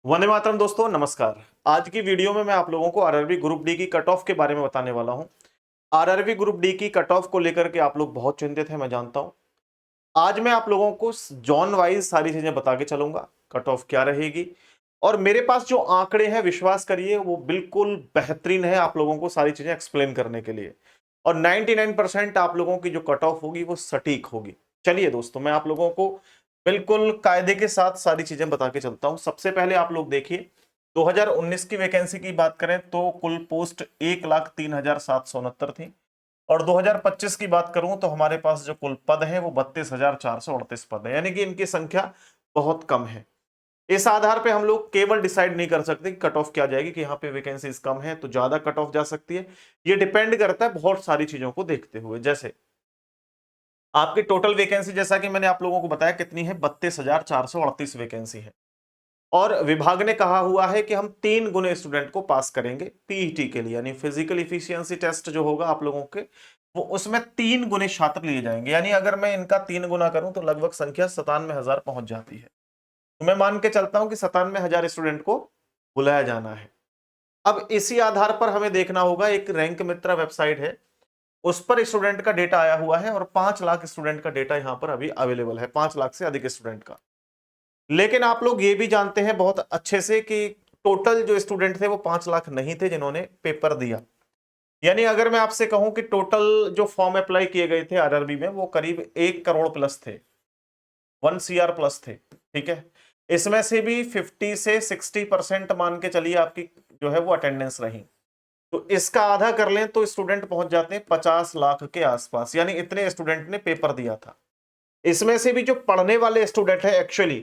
वंदे मातरम दोस्तों, नमस्कार। आज की वीडियो में मैं आप लोगों को आरआरबी ग्रुप डी की कट ऑफ के बारे में बताने वाला हूं। आरआरबी ग्रुप डी की कट ऑफ को लेकर के आप लोग बहुत चिंतित हैं, मैं जानता हूं। आज मैं आप लोगों को जॉन वाइज सारी चीजें बता के चलूंगा, कट ऑफ क्या रहेगी। और मेरे पास जो आंकड़े हैं, विश्वास करिए वो बिल्कुल बेहतरीन है आप लोगों को सारी चीजें एक्सप्लेन करने के लिए। और 99% आप लोगों की जो कट ऑफ होगी वो सटीक होगी। चलिए दोस्तों, मैं आप लोगों को बिल्कुल कायदे के साथ सारी चीजें बता के चलता हूं। सबसे पहले आप लोग देखिए, 2019 की वैकेंसी की बात करें तो कुल पोस्ट 1,03,769 थी। और 2025 की बात करूं तो हमारे पास जो कुल पद है वो 32,438 पद है, यानी कि इनकी संख्या बहुत कम है। इस आधार पे हम लोग केवल डिसाइड नहीं कर सकते कि कट ऑफ क्या जाएगी, कि यहाँ पे वैकेंसीज कम है तो ज्यादा कट ऑफ जा सकती है। ये डिपेंड करता है बहुत सारी चीजों को देखते हुए। जैसे आपकी टोटल वैकेंसी, जैसा कि मैंने आप लोगों को बताया कितनी है, 32,438 वैकेंसी है। और विभाग ने कहा हुआ है कि हम 3 गुने स्टूडेंट को पास करेंगे पीईटी के लिए, यानी फिजिकल इफिशियंसी टेस्ट जो होगा आप लोगों के, वो उसमें 3 गुने छात्र लिए जाएंगे। यानी अगर मैं इनका 3 गुना करूं तो लगभग संख्या 97,000 पहुंच जाती है। तो मैं मान के चलता हूं कि 97,000 स्टूडेंट को बुलाया जाना है। अब इसी आधार पर हमें देखना होगा, एक रैंक मित्रा वेबसाइट है, उस पर स्टूडेंट का डेटा आया हुआ है और 5 लाख स्टूडेंट का डेटा यहां पर अभी अवेलेबल है, 5 लाख से अधिक स्टूडेंट का। लेकिन आप लोग ये भी जानते हैं बहुत अच्छे से कि टोटल जो स्टूडेंट थे वो 5 लाख नहीं थे जिन्होंने पेपर दिया। यानी अगर मैं आपसे कहूं कि टोटल जो फॉर्म अप्लाई किए गए थे आरआरबी में वो करीब 1 करोड़ प्लस थे, 1 सीआर प्लस थे। ठीक है, इसमें से भी 50 से 60% मान के चलिए आपकी जो है वो अटेंडेंस रही, तो इसका आधा कर लें तो स्टूडेंट पहुंच जाते हैं 50 लाख के आसपास। यानी इतने स्टूडेंट ने पेपर दिया था। इसमें से भी जो पढ़ने वाले स्टूडेंट है एक्चुअली,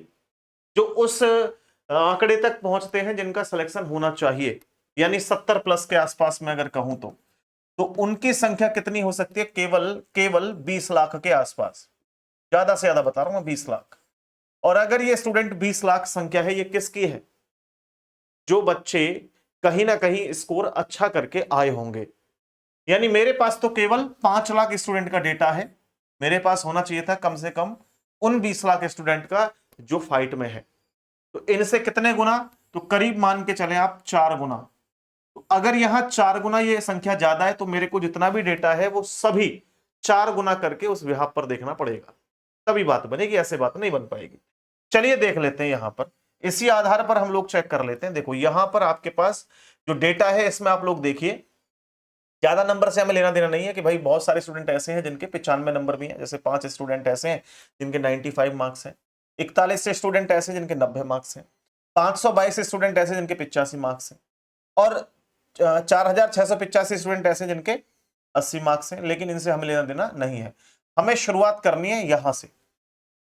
जो उस आंकड़े तक पहुंचते हैं जिनका सिलेक्शन होना चाहिए, यानी 70 प्लस के आसपास में अगर कहूं तो उनकी संख्या कितनी हो सकती है, केवल केवल 20 लाख के आसपास। ज्यादा से ज्यादा बता रहा हूं मैं, 20 लाख। और अगर ये स्टूडेंट 20 लाख संख्या है, ये किसकी है? जो बच्चे कहीं ना कहीं स्कोर अच्छा करके आए होंगे। यानी मेरे पास तो केवल 5 लाख स्टूडेंट का डेटा है, मेरे पास होना चाहिए था कम से कम उन 20 लाख स्टूडेंट का जो फाइट में है। तो इनसे कितने गुना? तो करीब मान के चले आप 4 गुना। तो अगर यहां 4 गुना ये संख्या ज्यादा है तो मेरे को जितना भी डेटा है वो सभी 4 गुना करके उस विभाग पर देखना पड़ेगा, तभी बात बनेगी, ऐसे बात नहीं बन पाएगी। चलिए देख लेते हैं यहां पर, इसी आधार पर हम लोग चेक कर लेते हैं। देखो यहां पर आपके पास जो डेटा है इसमें आप लोग देखिए, ज्यादा नंबर से हमें लेना देना नहीं है कि भाई बहुत सारे स्टूडेंट ऐसे हैं जिनके 95 नंबर भी हैं, जैसे 5 स्टूडेंट ऐसे हैं जिनके 95 मार्क्स हैं, 41 स्टूडेंट ऐसे जिनके 90 मार्क्स हैं, 522 स्टूडेंट ऐसे जिनके 85 मार्क्स हैं, और 4,685 स्टूडेंट ऐसे जिनके 80 मार्क्स हैं। लेकिन इनसे हमें लेना देना नहीं है, हमें शुरुआत करनी है यहां से।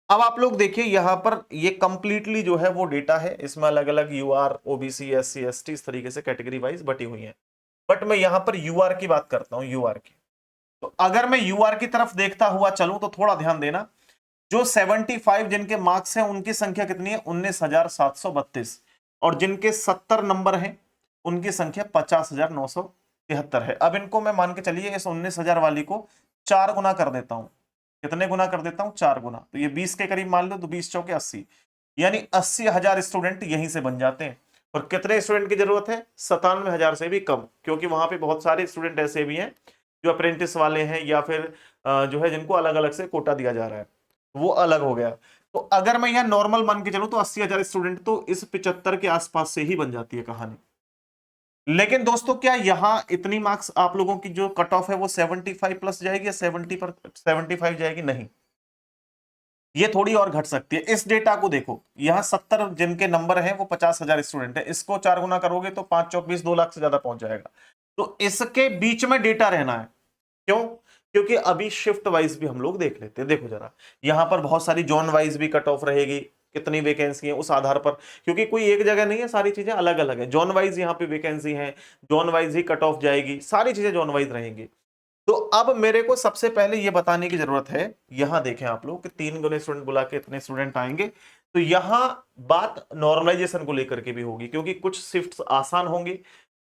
अब आप लोग देखिए यहां पर ये कंप्लीटली जो है वो डेटा है, इसमें अलग अलग यूआर, ओबीसी, एससी, एसटी इस तरीके से कैटेगरी वाइज बटी हुई है। बट मैं यहां पर यूआर की बात करता हूं, यूआर की। तो अगर मैं यूआर की तरफ देखता हुआ चलूं तो थोड़ा ध्यान देना, जो 75 जिनके मार्क्स हैं उनकी संख्या कितनी है? 19,732। और जिनके 70 नंबर हैं उनकी संख्या 50,973 है। अब इनको मैं मान के चलिए इस 19,000 वाली को 4 गुना कर देता हूं। कितने गुना कर देता हूं? 4 गुना। तो ये 20 के करीब मान लो, तो 20 चौके 80, यानी 80,000 स्टूडेंट यहीं से बन जाते हैं। और कितने स्टूडेंट की जरूरत है? 97,000 से भी कम, क्योंकि वहां पे बहुत सारे स्टूडेंट ऐसे भी हैं जो अप्रेंटिस वाले हैं, या फिर जो है जिनको अलग अलग से कोटा दिया जा रहा है, वो अलग हो गया। तो अगर मैं यहाँ नॉर्मल मान के चलूं तो 80,000 स्टूडेंट तो इस 75 के आसपास से ही बन जाती है कहानी। लेकिन दोस्तों क्या यहां इतनी मार्क्स आप लोगों की जो कट ऑफ है वो 75 प्लस जाएगी या 70 पर 75 जाएगी? नहीं, ये थोड़ी और घट सकती है। इस डेटा को देखो, यहां 70 जिनके नंबर हैं वो 50,000 स्टूडेंट है, इसको 4 गुना करोगे तो 5 चौक 20, 2 लाख से ज्यादा पहुंच जाएगा। तो इसके बीच में डेटा रहना है। क्यों? क्योंकि अभी शिफ्ट वाइज भी हम लोग देख लेते हैं। देखो जरा, यहां पर बहुत सारी जोन वाइज भी कट ऑफ रहेगी, कितनी वैकेंसी है उस आधार पर, क्योंकि कोई एक जगह नहीं है, सारी चीजें अलग अलग है। जोन वाइज यहाँ पे वैकेंसी है, जोन वाइज ही कट ऑफ जाएगी, सारी चीजें जोन वाइज रहेंगी। तो अब मेरे को सबसे पहले ये बताने की जरूरत है, यहां देखें आप लोग कि 3 गुने स्टूडेंट बुला के इतने स्टूडेंट आएंगे, तो यहां बात नॉर्मलाइजेशन को लेकर के भी होगी, क्योंकि कुछ शिफ्ट्स आसान होंगी,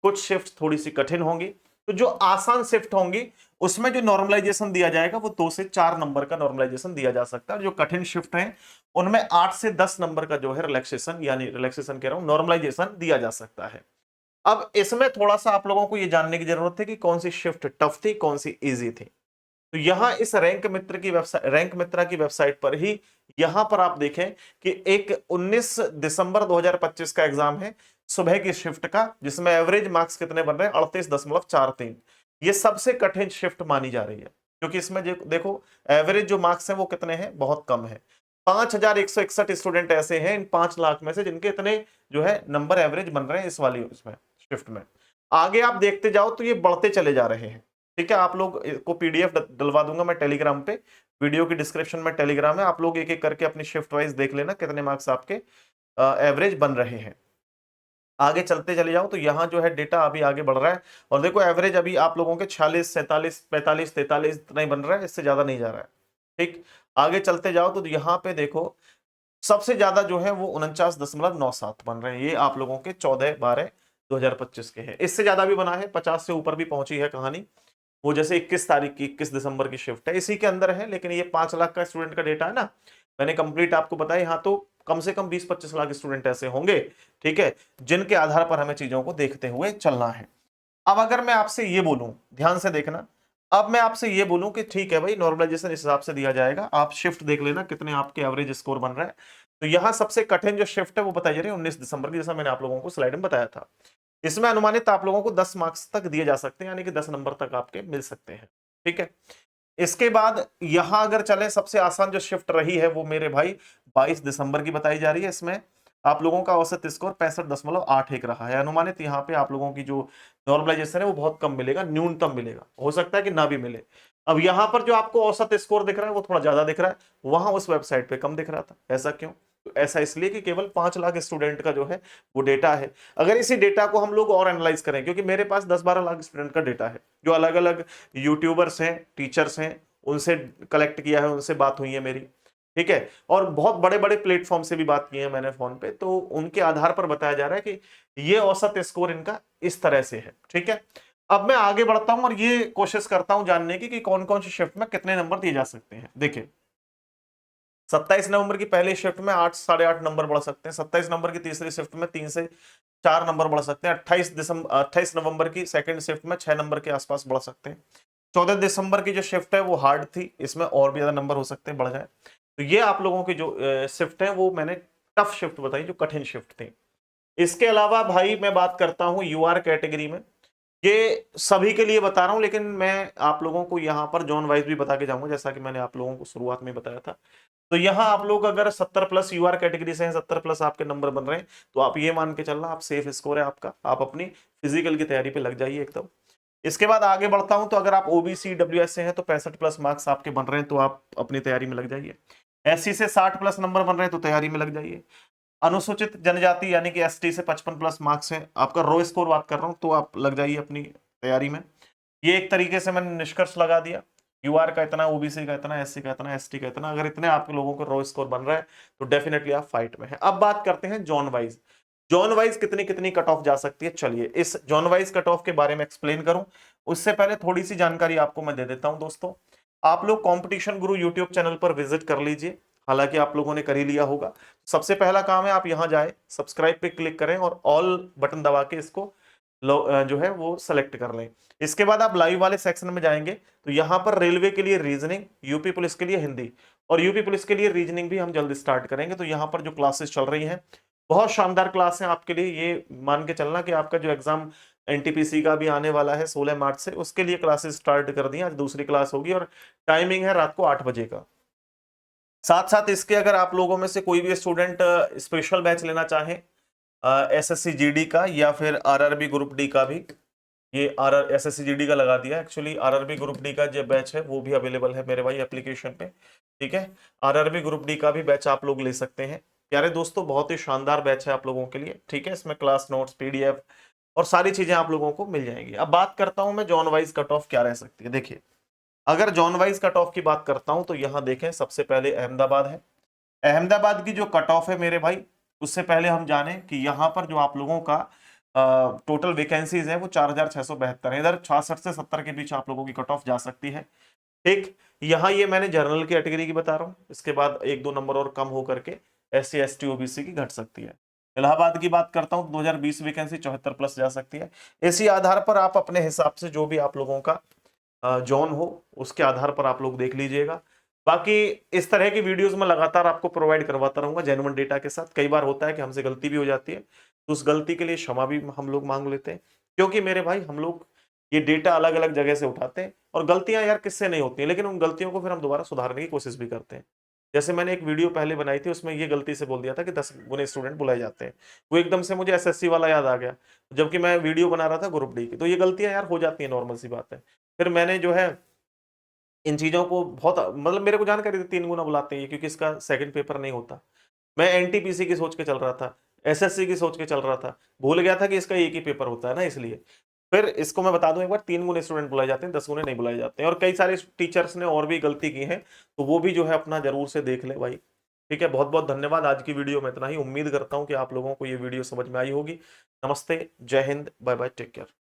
कुछ शिफ्ट्स थोड़ी सी कठिन होंगी। तो जो आसान शिफ्ट होंगी उसमें जो नॉर्मलाइजेशन दिया जाएगा वो 2 से 4 नंबर का नॉर्मलाइजेशन दिया जा सकता है, और जो कठिन शिफ्ट है उनमें 8 से 10 नंबर का जो है रिलैक्सेशन, यानी रिलैक्सेशन कह रहा हूं, नॉर्मलाइजेशन दिया जा सकता है। अब इसमें थोड़ा सा आप लोगों को ये जानने की जरूरत है कि कौन सी शिफ्ट टफ थी, कौन सी इजी थी। तो यहां इस रैंक मित्र की वेबसाइट, रैंक मित्रा की वेबसाइट पर ही यहां पर आप देखें कि एक 19 दिसंबर 2025 का एग्जाम है सुबह की शिफ्ट का, जिसमें एवरेज मार्क्स कितने बन रहे हैं 38.43। ये सबसे कठिन शिफ्ट मानी जा रही है, क्योंकि इसमें देखो एवरेज जो मार्क्स हैं वो कितने हैं, बहुत कम है। 5161 स्टूडेंट ऐसे हैं इन 5 लाख में से जिनके इतने जो है नंबर एवरेज बन रहे हैं इस वाली इसमें शिफ्ट में। आगे आप देखते जाओ तो ये बढ़ते चले जा रहे हैं। ठीक है, आप लोग को पीडीएफ डलवा दूंगा मैं टेलीग्राम पे, वीडियो की डिस्क्रिप्शन में टेलीग्राम है, आप लोग एक एक करके अपनी शिफ्ट वाइज देख लेना कितने मार्क्स आपके एवरेज बन रहे हैं। आगे चलते चले जाओ तो यहाँ जो है डेटा अभी आगे बढ़ रहा है, और देखो एवरेज अभी आप लोगों के 46, 47, 45, 43 इतना ही बन रहा है, इससे ज्यादा नहीं जा रहा है। ठीक, आगे चलते जाओ तो यहाँ पे देखो सबसे ज्यादा जो है वो 49.97 बन रहे हैं, ये आप लोगों के 14/12/2025 के हैं। इससे ज्यादा भी बना है, 50 से ऊपर भी पहुंची है कहानी, वो जैसे 21 तारीख की 21 दिसंबर की शिफ्ट है, इसी के अंदर है, लेकिन ये 5 लाख का स्टूडेंट का डेटा है ना, मैंने कंप्लीट आपको बताया। यहाँ तो कम से कम 20-25 लाख स्टूडेंट ऐसे होंगे, ठीक है, जिनके आधार पर हमें चीजों को देखते हुए चलना है। अब अगर मैं आपसे ये बोलूं, ध्यान से देखना, अब मैं आपसे ये बोलूं कि ठीक है भाई नॉर्मलाइजेशन इस हिसाब से दिया जाएगा, आप शिफ्ट देख लेना कितने आपके एवरेज स्कोर बन रहा है। तो यहां सबसे कठिन जो शिफ्ट है वो बताई जा रही है 19 दिसंबर की, जैसा मैंने आप लोगों को स्लाइड में बताया था। इसमें अनुमानित आप लोगों को 10 मार्क्स तक दिए जा सकते हैं, यानी कि 10 नंबर तक आपके मिल सकते हैं। ठीक है, इसके बाद यहां अगर चले, सबसे आसान जो शिफ्ट रही है वो मेरे भाई 22 दिसंबर की बताई जा रही है। इसमें आप लोगों का औसत स्कोर 65.81 रहा है। अनुमानित यहाँ पे आप लोगों की जो नॉर्मलाइजेशन है वो बहुत कम मिलेगा, न्यूनतम मिलेगा, हो सकता है कि ना भी मिले। अब यहाँ पर जो आपको औसत स्कोर दिख रहा है वो थोड़ा ज्यादा दिख रहा है, वहां उस वेबसाइट पे कम दिख रहा था। ऐसा क्यों? तो ऐसा इसलिए कि केवल 5 लाख स्टूडेंट का जो है वो डेटा है। अगर इसी डेटा को हम लोग और एनालाइज करें, क्योंकि मेरे पास 10-12 लाख स्टूडेंट का डेटा है, जो अलग अलग यूट्यूबर्स हैं, टीचर्स हैं, उनसे कलेक्ट किया है, उनसे बात हुई है मेरी, ठीक है, और बहुत बड़े बड़े प्लेटफॉर्म से भी बात की है मैंने फोन पे, तो उनके आधार पर बताया जा रहा है कि ये औसत स्कोर इनका इस तरह से है। ठीक है, अब मैं आगे बढ़ता हूं और ये कोशिश करता हूं जानने की कि कौन कौन सी शिफ्ट में कितने नंबर दिए जा सकते हैं। देखिए 27 नवंबर की पहली शिफ्ट में 8 8.5 नंबर बढ़ सकते हैं, 27 नंबर की तीसरी शिफ्ट में 3 से 4 नंबर बढ़ सकते हैं, 28 नवंबर की सेकंड शिफ्ट में 6 नंबर के आसपास बढ़ सकते हैं, 14 दिसंबर की जो शिफ्ट है वो हार्ड थी, इसमें और भी ज्यादा नंबर हो सकते हैं, बढ़ जाए। तो ये आप लोगों की जो शिफ्ट है वो मैंने टफ शिफ्ट बताई, जो कठिन शिफ्ट थी। इसके अलावा भाई मैं बात करता हूं यूआर कैटेगरी में, ये सभी के लिए बता रहा हूं, लेकिन मैं आप लोगों को यहां पर जोन वाइज भी बता के जाऊंगा, जैसा कि मैंने आप लोगों को शुरुआत में बताया था। तो यहां आप लोग अगर 70 प्लस यूआर कैटेगरी से हैं, 70 प्लस आपके नंबर बन रहे हैं, तो आप ये मान के चलना आप सेफ स्कोर है आपका, आप अपनी फिजिकल की तैयारी पे लग जाइए एकदम। इसके बाद आगे बढ़ता हूं, तो अगर आप ओबीसी डब्ल्यूएस से हैं तो 65 प्लस मार्क्स आपके बन रहे हैं, तो आप अपनी तैयारी में लग जाइए। एससी से 60 प्लस नंबर बन रहे हैं तो तैयारी में लग जाइए। अनुसूचित जनजाति यानी कि एसटी से 55 प्लस मार्क्स है आपका, रो स्कोर बात कर रहा हूं, तो आप लग जाइए अपनी तैयारी में। ये एक तरीके से मैंने निष्कर्ष लगा दिया, यूआर का इतना, ओबीसी का इतना, एससी का इतना, एसटी का इतना, अगर इतने आप लोगों को रो स्कोर बन रहा है तो डेफिनेटली आप फाइट में है। अब बात करते हैं जोन वाइज, जोन वाइज कितनी कितनी कट ऑफ जा सकती है। चलिए इस जोन वाइज कट ऑफ के बारे में एक्सप्लेन करूं, उससे पहले थोड़ी सी जानकारी आपको मैं दे देता हूं। दोस्तों आप लोग कंपटीशन गुरु यूट्यूब चैनल पर विजिट कर लीजिए, हालांकि आप लोगों ने कर ही लिया होगा। सबसे पहला काम है आप यहां जाए, सब्सक्राइब पे क्लिक करें और ऑल बटन दबा के इसको जो है वो सेलेक्ट कर लें। इसके बाद आप लाइव वाले सेक्शन में जाएंगे, तो यहां पर रेलवे के लिए रीजनिंग, यूपी पुलिस के लिए हिंदी, और यूपी पुलिस के लिए रीजनिंग भी हम जल्दी स्टार्ट करेंगे। तो यहां पर जो क्लासेस चल रही हैं बहुत शानदार क्लास है आपके लिए, ये मान के चलना कि आपका जो एग्जाम एनटीपीसी का भी आने वाला है 16 मार्च से, उसके लिए क्लासेस स्टार्ट कर दी। आज दूसरी क्लास होगी और टाइमिंग है रात को 8 बजे का। साथ साथ इसके अगर आप लोगों में से कोई भी स्टूडेंट स्पेशल बैच लेना चाहे एसएससी जीडी का या फिर आरआरबी ग्रुप डी का भी, ये एसएससी जीडी का लगा दिया, एक्चुअली आरआरबी ग्रुप डी का जो बैच है वो भी अवेलेबल है मेरे भाई एप्लीकेशन पे। ठीक है, आरआरबी ग्रुप डी का भी बैच आप लोग ले सकते हैं। प्यारे दोस्तों बहुत ही शानदार बैच है आप लोगों के लिए। ठीक है, इसमें क्लास नोट्स, पीडीएफ और सारी चीजें आप लोगों को मिल जाएंगी। अब बात करता हूं मैं जोन वाइज कट ऑफ क्या रह सकती है। देखिए अगर जोन वाइज कट ऑफ की बात करता हूं तो यहां देखें, सबसे पहले अहमदाबाद है। अहमदाबाद की जो कट ऑफ है मेरे भाई, उससे पहले हम जाने कि यहां पर जो आप लोगों का टोटल वैकेंसीज है वो 4672 है। इधर 66 से 70 के बीच आप लोगों की कट ऑफ जा सकती है। ठीक, यहाँ ये मैंने जनरल की कैटेगरी की बता रहा हूँ, इसके बाद 1-2 नंबर और कम हो करके SC ST OBC की घट सकती है। इलाहाबाद की बात करता हूँ, 2020 वैकेंसी 74 प्लस जा सकती है। इसी आधार पर आप अपने हिसाब से जो भी आप लोगों का जोन हो उसके आधार पर आप लोग देख लीजिएगा। बाकी इस तरह की वीडियोस मैं लगातार आपको प्रोवाइड करवाता रहूंगा जेन्युइन डेटा के साथ। कई बार होता है कि हमसे गलती भी हो जाती है, तो उस गलती के लिए क्षमा भी हम लोग मांग लेते हैं, क्योंकि मेरे भाई हम लोग ये डेटा अलग अलग जगह से उठाते हैं और गलतियां यार किससे नहीं होती हैं, लेकिन उन गलतियों को फिर हम दोबारा सुधारने की कोशिश भी करते हैं। जैसे मैंने एक वीडियो पहले बनाई थी, उसमें ये गलती से बोल दिया था कि 10 गुने स्टूडेंट बुलाए जाते हैं। वो एकदम से मुझे SSC वाला याद आ गया, जबकि मैं वीडियो बना रहा था ग्रुप डी की। तो ये गलतियां यार हो जाती है, नॉर्मल सी बात है। फिर मैंने जो है इन चीजों को बहुत, मतलब मेरे को जानकारी थी 3 गुना बुलाते हैं, क्योंकि इसका सेकंड पेपर नहीं होता। मैं NTPC की सोच के चल रहा था, SSC की सोच के चल रहा था, भूल गया था कि इसका एक ही पेपर होता है ना, इसलिए। फिर इसको मैं बता दूं एक बार, 3 गुने स्टूडेंट बुलाए जाते हैं, 10 गुने नहीं बुलाए जाते हैं। और कई सारे टीचर्स ने और भी गलती की है, तो वो भी जो है अपना जरूर से देख ले भाई। ठीक है, बहुत बहुत धन्यवाद। आज की वीडियो में इतना ही। उम्मीद करता हूं कि आप लोगों को ये वीडियो समझ में आई होगी। नमस्ते, जय हिंद, बाय बाय, टेक केयर।